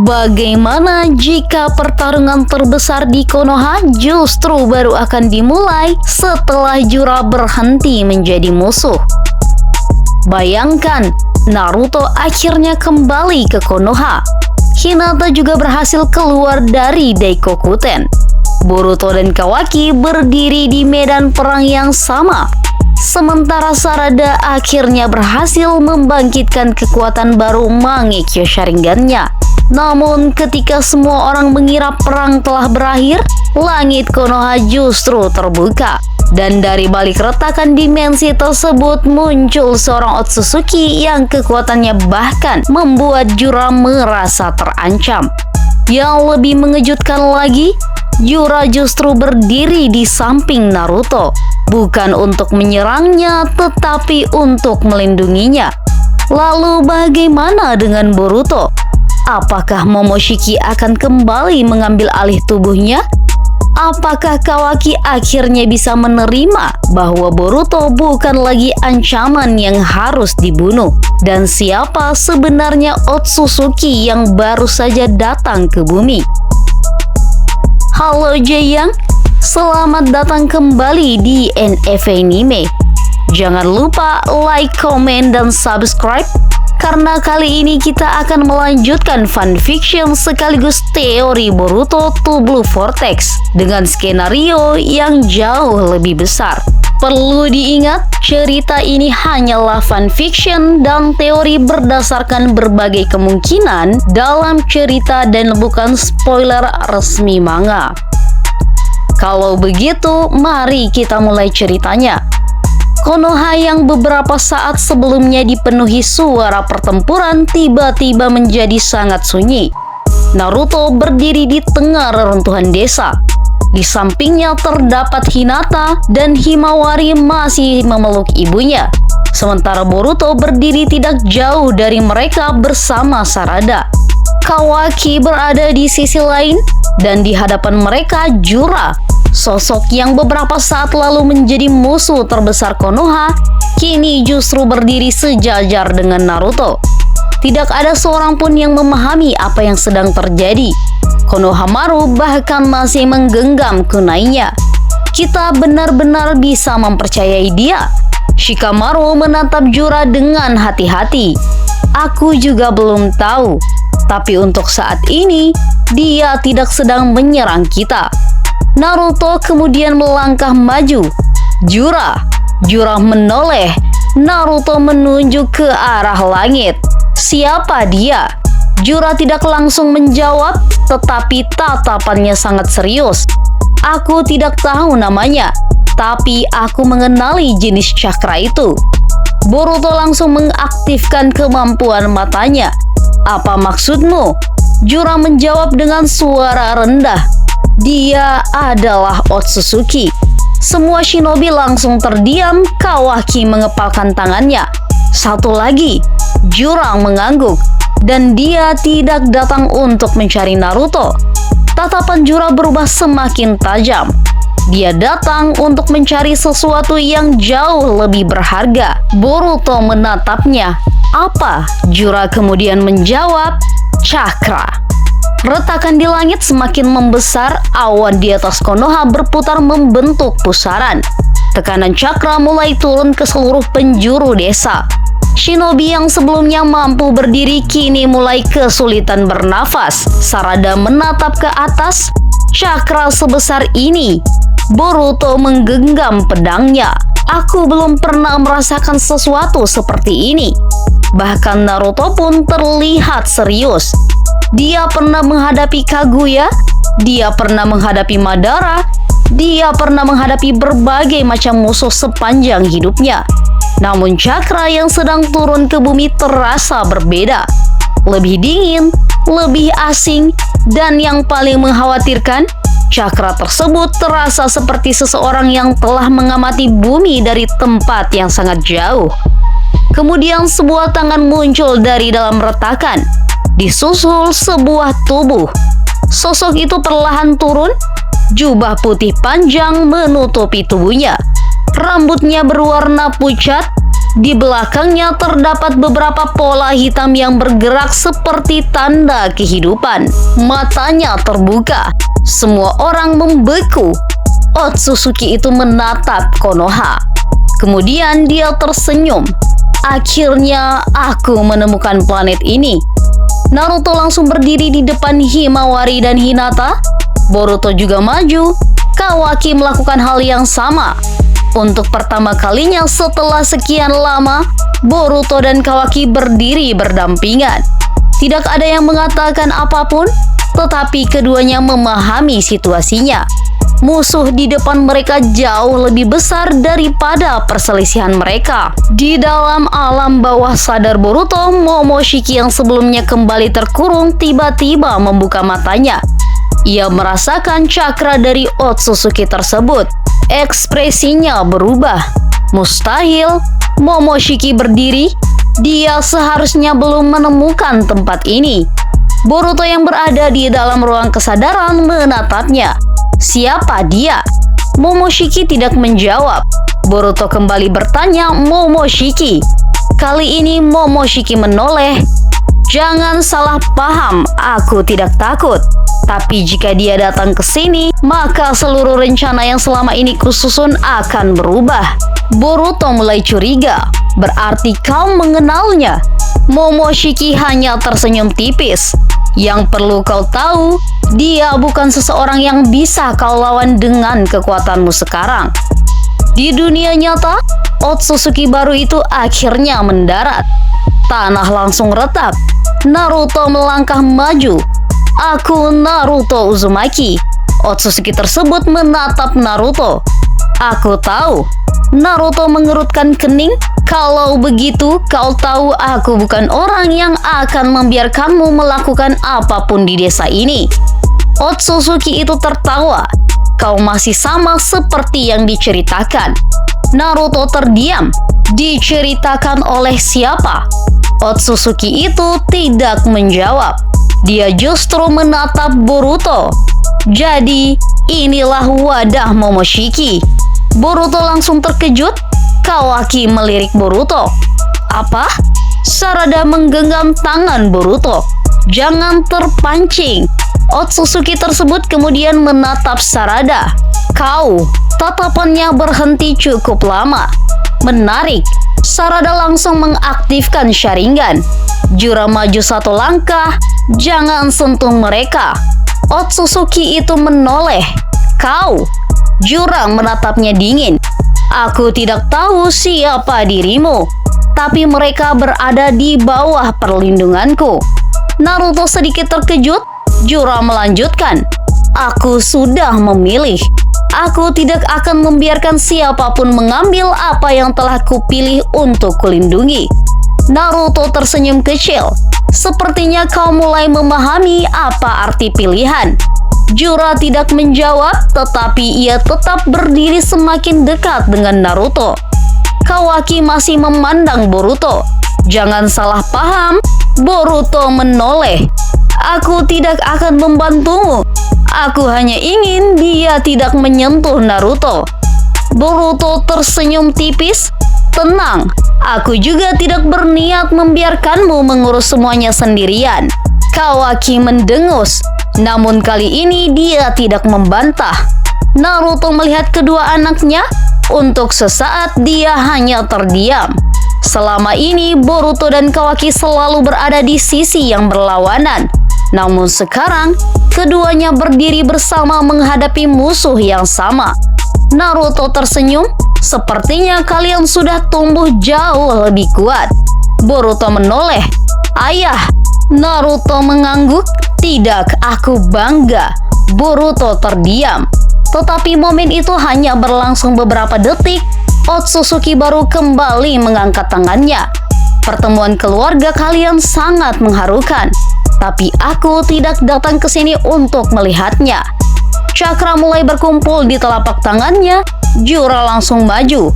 Bagaimana jika pertarungan terbesar di Konoha justru baru akan dimulai setelah Jura berhenti menjadi musuh? Bayangkan, Naruto akhirnya kembali ke Konoha. Hinata juga berhasil keluar dari Daikokuten. Boruto dan Kawaki berdiri di medan perang yang sama. Sementara Sarada akhirnya berhasil membangkitkan kekuatan baru Mangekyo Sharingan-nya. Namun ketika semua orang mengira perang telah berakhir, langit Konoha justru terbuka. Dan dari balik retakan dimensi tersebut muncul seorang Otsutsuki yang kekuatannya bahkan membuat Jura merasa terancam. Yang lebih mengejutkan lagi, Jura justru berdiri di samping Naruto. Bukan untuk menyerangnya, tetapi untuk melindunginya. Lalu bagaimana dengan Boruto? Apakah Momoshiki akan kembali mengambil alih tubuhnya? Apakah Kawaki akhirnya bisa menerima bahwa Boruto bukan lagi ancaman yang harus dibunuh? Dan siapa sebenarnya Otsutsuki yang baru saja datang ke bumi? Halo Jayang, selamat datang kembali di NF Anime. Jangan lupa like, komen, dan subscribe, karena kali ini kita akan melanjutkan fanfiction sekaligus teori Boruto to Blue Vortex dengan skenario yang jauh lebih besar. Perlu diingat, cerita ini hanyalah fanfiction dan teori berdasarkan berbagai kemungkinan dalam cerita dan bukan spoiler resmi manga. Kalau begitu, mari kita mulai ceritanya. Konoha yang beberapa saat sebelumnya dipenuhi suara pertempuran tiba-tiba menjadi sangat sunyi. Naruto berdiri di tengah reruntuhan desa. Di sampingnya terdapat Hinata dan Himawari masih memeluk ibunya. Sementara Boruto berdiri tidak jauh dari mereka bersama Sarada. Kawaki berada di sisi lain dan di hadapan mereka Jura. Sosok yang beberapa saat lalu menjadi musuh terbesar Konoha, kini justru berdiri sejajar dengan Naruto. Tidak ada seorang pun yang memahami apa yang sedang terjadi. Konohamaru bahkan masih menggenggam kunainya. Kita benar-benar bisa mempercayai dia. Shikamaru menatap Jura dengan hati-hati. Aku juga belum tahu, tapi untuk saat ini, dia tidak sedang menyerang kita. Naruto kemudian melangkah maju. Jura menoleh. Naruto menunjuk ke arah langit. Siapa dia? Jura tidak langsung menjawab, tetapi tatapannya sangat serius. Aku tidak tahu namanya, tapi aku mengenali jenis cakra itu. Boruto langsung mengaktifkan kemampuan matanya. Apa maksudmu? Jura menjawab dengan suara rendah. Dia adalah Otsutsuki. Semua shinobi langsung terdiam. Kawaki mengepalkan tangannya. Satu lagi, Jurang mengangguk. Dan dia tidak datang untuk mencari Naruto. Tatapan Jura berubah semakin tajam. Dia datang untuk mencari sesuatu yang jauh lebih berharga. Boruto menatapnya. Apa? Jura kemudian menjawab, cakra. Retakan di langit semakin membesar, awan di atas Konoha berputar membentuk pusaran. Tekanan cakra mulai turun ke seluruh penjuru desa. Shinobi yang sebelumnya mampu berdiri kini mulai kesulitan bernafas. Sarada menatap ke atas. Cakra sebesar ini. Boruto menggenggam pedangnya. Aku belum pernah merasakan sesuatu seperti ini. Bahkan Naruto pun terlihat serius. Dia pernah menghadapi Kaguya, dia pernah menghadapi Madara, dia pernah menghadapi berbagai macam musuh sepanjang hidupnya. Namun cakra yang sedang turun ke bumi terasa berbeda. Lebih dingin, lebih asing, dan yang paling mengkhawatirkan, cakra tersebut terasa seperti seseorang yang telah mengamati bumi dari tempat yang sangat jauh. Kemudian sebuah tangan muncul dari dalam retakan. Disusul sebuah tubuh. Sosok itu perlahan turun. Jubah putih panjang menutupi tubuhnya. Rambutnya berwarna pucat. Di belakangnya terdapat beberapa pola hitam yang bergerak seperti tanda kehidupan. Matanya terbuka. Semua orang membeku. Otsutsuki itu menatap Konoha. Kemudian dia tersenyum. Akhirnya aku menemukan planet ini. Naruto langsung berdiri di depan Himawari dan Hinata. Boruto juga maju. Kawaki melakukan hal yang sama. Untuk pertama kalinya setelah sekian lama, Boruto dan Kawaki berdiri berdampingan. Tidak ada yang mengatakan apapun, tetapi keduanya memahami situasinya. Musuh di depan mereka jauh lebih besar daripada perselisihan mereka. Di dalam alam bawah sadar Boruto, Momoshiki yang sebelumnya kembali terkurung tiba-tiba membuka matanya. Ia merasakan cakra dari Otsutsuki tersebut. Ekspresinya berubah. Mustahil, Momoshiki berdiri. Dia seharusnya belum menemukan tempat ini. Boruto yang berada di dalam ruang kesadaran menatapnya. Siapa dia? Momoshiki tidak menjawab. Boruto kembali bertanya Momoshiki. Kali ini Momoshiki menoleh. Jangan salah paham, aku tidak takut. Tapi jika dia datang ke sini, maka seluruh rencana yang selama ini kususun akan berubah. Boruto mulai curiga. Berarti kau mengenalnya? Momoshiki hanya tersenyum tipis. Yang perlu kau tahu, dia bukan seseorang yang bisa kau lawan dengan kekuatanmu sekarang. Di dunia nyata, Otsutsuki baru itu akhirnya mendarat. Tanah langsung retak. Naruto melangkah maju. Aku Naruto Uzumaki. Otsutsuki tersebut menatap Naruto. Aku tahu. Naruto mengerutkan kening. Kalau begitu, kau tahu aku bukan orang yang akan membiarkanmu melakukan apapun di desa ini. Otsutsuki itu tertawa. Kau masih sama seperti yang diceritakan. Naruto terdiam. Diceritakan oleh siapa? Otsutsuki itu tidak menjawab. Dia justru menatap Boruto. Jadi, inilah wadah Momoshiki. Boruto langsung terkejut. Kawaki melirik Boruto. Apa? Sarada menggenggam tangan Boruto. Jangan terpancing. Otsutsuki tersebut kemudian menatap Sarada. Kau, tatapannya berhenti cukup lama. Menarik. Sarada langsung mengaktifkan Sharingan. Jura maju satu langkah. Jangan sentuh mereka. Otsutsuki itu menoleh. Kau. Jurang menatapnya dingin. Aku tidak tahu siapa dirimu, tapi mereka berada di bawah perlindunganku. Naruto sedikit terkejut. Jura melanjutkan. Aku sudah memilih. Aku tidak akan membiarkan siapapun mengambil apa yang telah kupilih untuk kulindungi. Naruto tersenyum kecil. Sepertinya kau mulai memahami apa arti pilihan. Jura tidak menjawab, tetapi ia tetap berdiri semakin dekat dengan Naruto. Kawaki masih memandang Boruto. Jangan salah paham, Boruto menoleh. Aku tidak akan membantumu. Aku hanya ingin dia tidak menyentuh Naruto. Boruto tersenyum tipis. Tenang, aku juga tidak berniat membiarkanmu mengurus semuanya sendirian. Kawaki mendengus. Namun kali ini dia tidak membantah. Naruto melihat kedua anaknya. Untuk sesaat dia hanya terdiam. Selama ini Boruto dan Kawaki selalu berada di sisi yang berlawanan. Namun sekarang keduanya berdiri bersama menghadapi musuh yang sama. Naruto tersenyum. Sepertinya kalian sudah tumbuh jauh lebih kuat. Boruto menoleh. Ayah. Naruto mengangguk. Tidak, aku bangga. Boruto terdiam. Tetapi momen itu hanya berlangsung beberapa detik. Otsutsuki baru kembali mengangkat tangannya. Pertemuan keluarga kalian sangat mengharukan. Tapi aku tidak datang ke sini untuk melihatnya. Cakra mulai berkumpul di telapak tangannya. Jura langsung maju.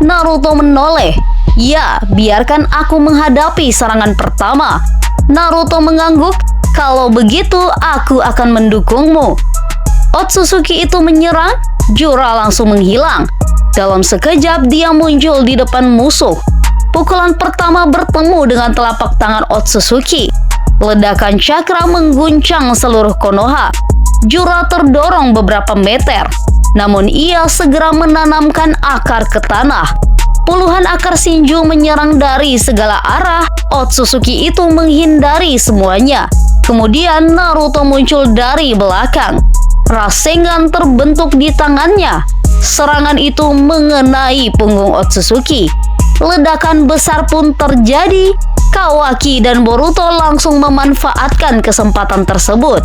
Naruto menoleh. Ya, biarkan aku menghadapi serangan pertama. Naruto mengangguk. Kalau begitu, aku akan mendukungmu. Otsutsuki itu menyerang, Jura langsung menghilang. Dalam sekejap dia muncul di depan musuh. Pukulan pertama bertemu dengan telapak tangan Otsutsuki. Ledakan cakra mengguncang seluruh Konoha. Jura terdorong beberapa meter, namun ia segera menanamkan akar ke tanah. Puluhan akar Shinju menyerang dari segala arah. Otsutsuki itu menghindari semuanya. Kemudian Naruto muncul dari belakang. Rasengan terbentuk di tangannya. Serangan itu mengenai punggung Otsutsuki. Ledakan besar pun terjadi. Kawaki dan Boruto langsung memanfaatkan kesempatan tersebut.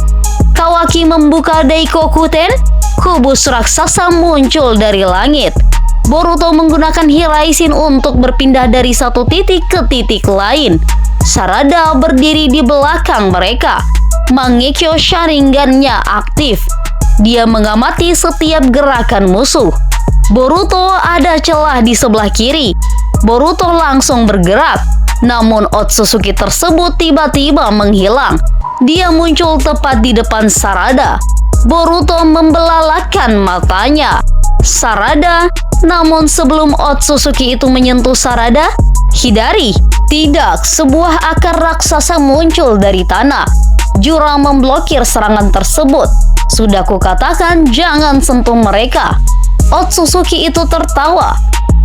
Kawaki membuka Daikokuten. Kubus raksasa muncul dari langit. Boruto menggunakan Hiraishin untuk berpindah dari satu titik ke titik lain. Sarada berdiri di belakang mereka. Mangekyo Sharingan-nya aktif. Dia mengamati setiap gerakan musuh. Boruto ada celah di sebelah kiri. Boruto langsung bergerak. Namun Otsutsuki tersebut tiba-tiba menghilang. Dia muncul tepat di depan Sarada. Boruto membelalakan matanya. Sarada, namun sebelum Otsutsuki itu menyentuh Sarada, hindari. Tidak, sebuah akar raksasa muncul dari tanah. Jura memblokir serangan tersebut. Sudah kukatakan jangan sentuh mereka. Otsutsuki itu tertawa.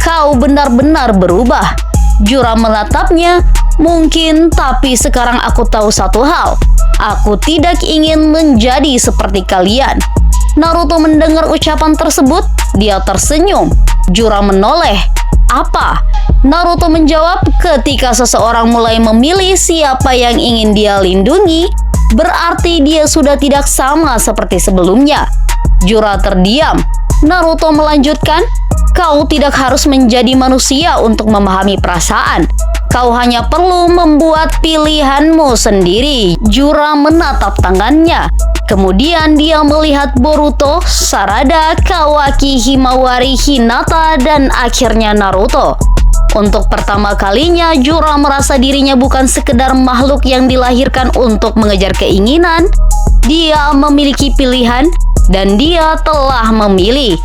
Kau benar-benar berubah. Jura menatapnya. Mungkin, tapi sekarang aku tahu satu hal. Aku tidak ingin menjadi seperti kalian. Naruto mendengar ucapan tersebut. Dia tersenyum. Jura menoleh. Apa? Naruto menjawab, ketika seseorang mulai memilih siapa yang ingin dia lindungi, berarti dia sudah tidak sama seperti sebelumnya. Jura terdiam. Naruto melanjutkan, kau tidak harus menjadi manusia untuk memahami perasaan. Kau hanya perlu membuat pilihanmu sendiri. Jura menatap tangannya. Kemudian dia melihat Boruto, Sarada, Kawaki, Himawari, Hinata, dan akhirnya Naruto. Untuk pertama kalinya, Jura merasa dirinya bukan sekedar makhluk yang dilahirkan untuk mengejar keinginan. Dia memiliki pilihan, dan dia telah memilih.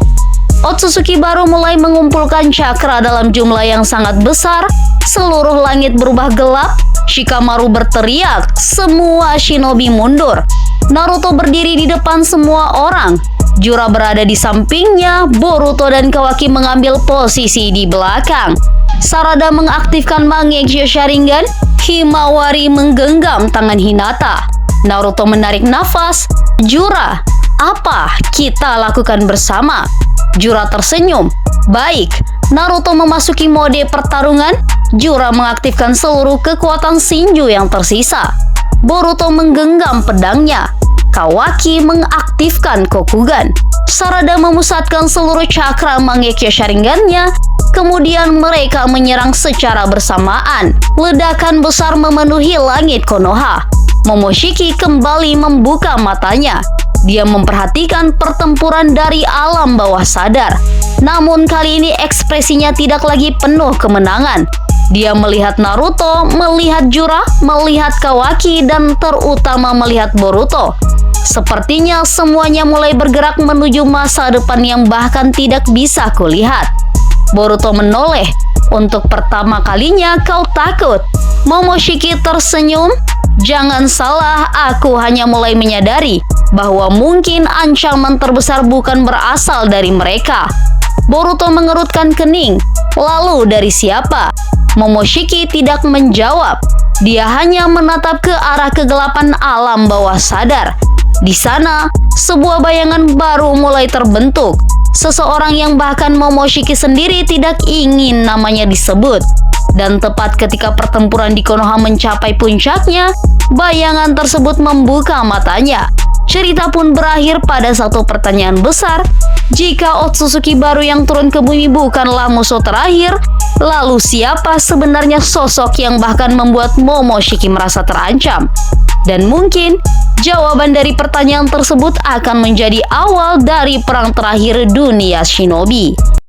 Otsutsuki baru mulai mengumpulkan cakra dalam jumlah yang sangat besar. Seluruh langit berubah gelap. Shikamaru berteriak, semua shinobi mundur. Naruto berdiri di depan semua orang. Jura berada di sampingnya. Boruto dan Kawaki mengambil posisi di belakang. Sarada mengaktifkan Mangekyo Sharingan. Himawari menggenggam tangan Hinata. Naruto menarik nafas. Jura, apa kita lakukan bersama? Jura tersenyum. Baik. Naruto memasuki mode pertarungan. Jura mengaktifkan seluruh kekuatan Shinju yang tersisa. Boruto menggenggam pedangnya. Kawaki mengaktifkan Kokugan. Sarada memusatkan seluruh cakra Mangekyo Sharingan-nya. Kemudian mereka menyerang secara bersamaan. Ledakan besar memenuhi langit Konoha. Momoshiki kembali membuka matanya. Dia memperhatikan pertempuran dari alam bawah sadar. Namun kali ini ekspresinya tidak lagi penuh kemenangan. Dia melihat Naruto, melihat Jura, melihat Kawaki, dan terutama melihat Boruto. Sepertinya semuanya mulai bergerak menuju masa depan yang bahkan tidak bisa kulihat. Boruto menoleh. Untuk pertama kalinya kau takut. Momoshiki tersenyum. Jangan salah, aku hanya mulai menyadari bahwa mungkin ancaman terbesar bukan berasal dari mereka. Boruto mengerutkan kening. Lalu dari siapa? Momoshiki tidak menjawab. Dia hanya menatap ke arah kegelapan alam bawah sadar. Di sana, sebuah bayangan baru mulai terbentuk. Seseorang yang bahkan Momoshiki sendiri tidak ingin namanya disebut. Dan tepat ketika pertempuran di Konoha mencapai puncaknya, bayangan tersebut membuka matanya. Cerita pun berakhir pada satu pertanyaan besar. Jika Otsutsuki baru yang turun ke bumi bukanlah musuh terakhir, lalu siapa sebenarnya sosok yang bahkan membuat Momoshiki merasa terancam? Dan mungkin jawaban dari pertanyaan tersebut akan menjadi awal dari perang terakhir dunia shinobi.